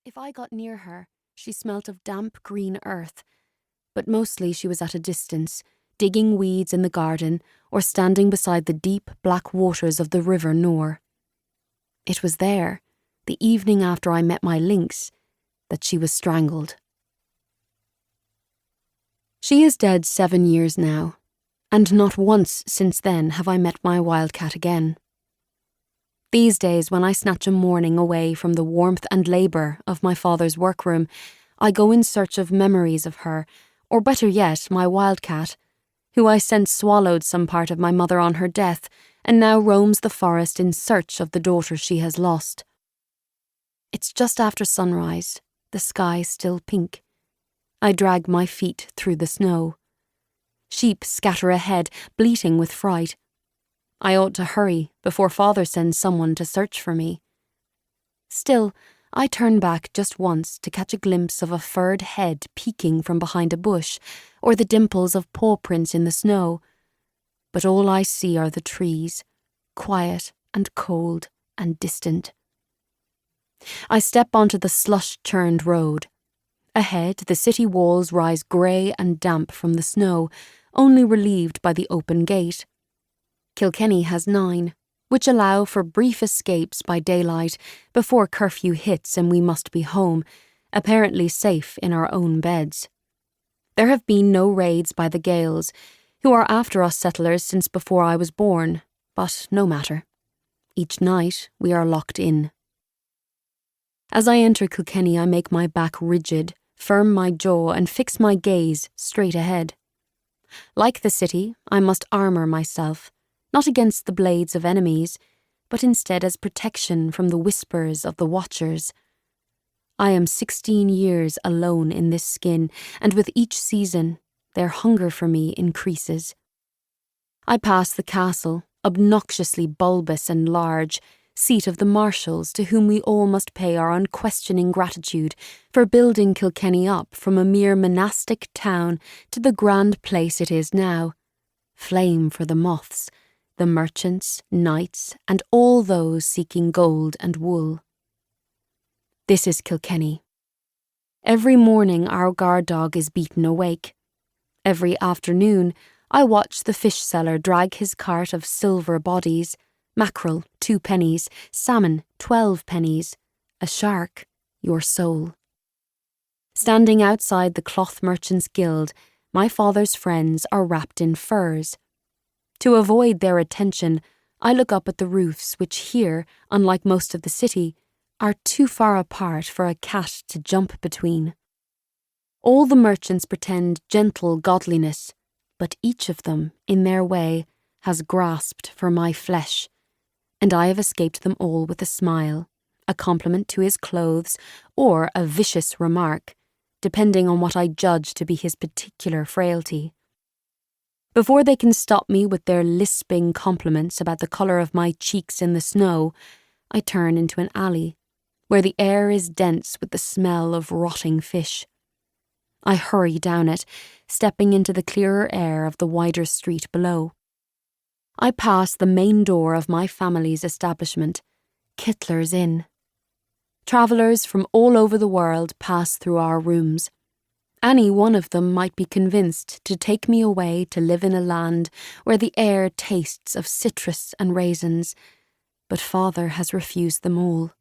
If I got near her, she smelt of damp green earth, but mostly she was at a distance, digging weeds in the garden or standing beside the deep black waters of the river Nore. It was there, the evening after I met my lynx, that she was strangled. She is dead 7 years now, and not once since then have I met my wildcat again. These days, when I snatch a morning away from the warmth and labour of my father's workroom, I go in search of memories of her, or better yet, my wildcat, who I sense swallowed some part of my mother on her death, and now roams the forest in search of the daughter she has lost. It's just after sunrise, the sky still pink. I drag my feet through the snow. Sheep scatter ahead, bleating with fright. I ought to hurry before father sends someone to search for me. Still, I turn back just once to catch a glimpse of a furred head peeking from behind a bush, or the dimples of paw prints in the snow. But all I see are the trees, quiet and cold and distant. I step onto the slush-churned road. Ahead, the city walls rise grey and damp from the snow, only relieved by the open gate. Kilkenny has 9, which allow for brief escapes by daylight before curfew hits and we must be home, apparently safe in our own beds. There have been no raids by the Gaels, who are after us settlers since before I was born, but no matter. Each night we are locked in. As I enter Kilkenny, I make my back rigid, firm my jaw and fix my gaze straight ahead. Like the city, I must armour myself, not against the blades of enemies, but instead as protection from the whispers of the watchers. I am 16 years alone in this skin, and with each season, their hunger for me increases. I pass the castle, obnoxiously bulbous and large, seat of the marshals to whom we all must pay our unquestioning gratitude for building Kilkenny up from a mere monastic town to the grand place it is now. Flame for the moths, the merchants, knights, and all those seeking gold and wool. This is Kilkenny. Every morning our guard dog is beaten awake. Every afternoon I watch the fish seller drag his cart of silver bodies, mackerel 2 pennies, salmon 12 pennies, a shark your soul. Standing outside the Cloth Merchants' Guild, my father's friends are wrapped in furs. To avoid their attention, I look up at the roofs which here, unlike most of the city, are too far apart for a cat to jump between. All the merchants pretend gentle godliness, but each of them, in their way, has grasped for my flesh, and I have escaped them all with a smile, a compliment to his clothes, or a vicious remark, depending on what I judge to be his particular frailty. Before they can stop me with their lisping compliments about the colour of my cheeks in the snow, I turn into an alley, where the air is dense with the smell of rotting fish. I hurry down it, stepping into the clearer air of the wider street below. I pass the main door of my family's establishment, Kittler's Inn. Travellers from all over the world pass through our rooms. Any one of them might be convinced to take me away to live in a land where the air tastes of citrus and raisins, but father has refused them all.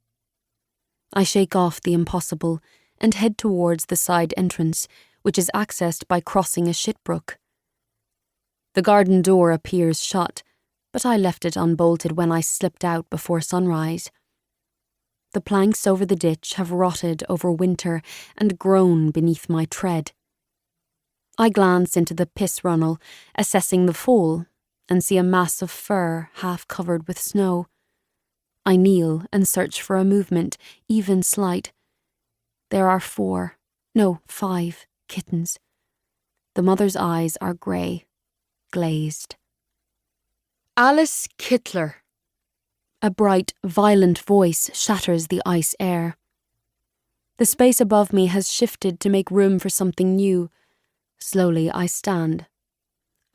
I shake off the impossible and head towards the side entrance, which is accessed by crossing a shitbrook. The garden door appears shut, but I left it unbolted when I slipped out before sunrise. The planks over the ditch have rotted over winter and groan beneath my tread. I glance into the piss runnel, assessing the fall, and see a mass of fur half covered with snow. I kneel and search for a movement, even slight. There are 5 kittens. The mother's eyes are grey, glazed. Alice Kittler. A bright, violent voice shatters the ice air. The space above me has shifted to make room for something new. Slowly I stand.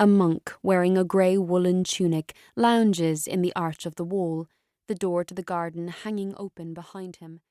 A monk wearing a grey woolen tunic lounges in the arch of the wall, the door to the garden hanging open behind him.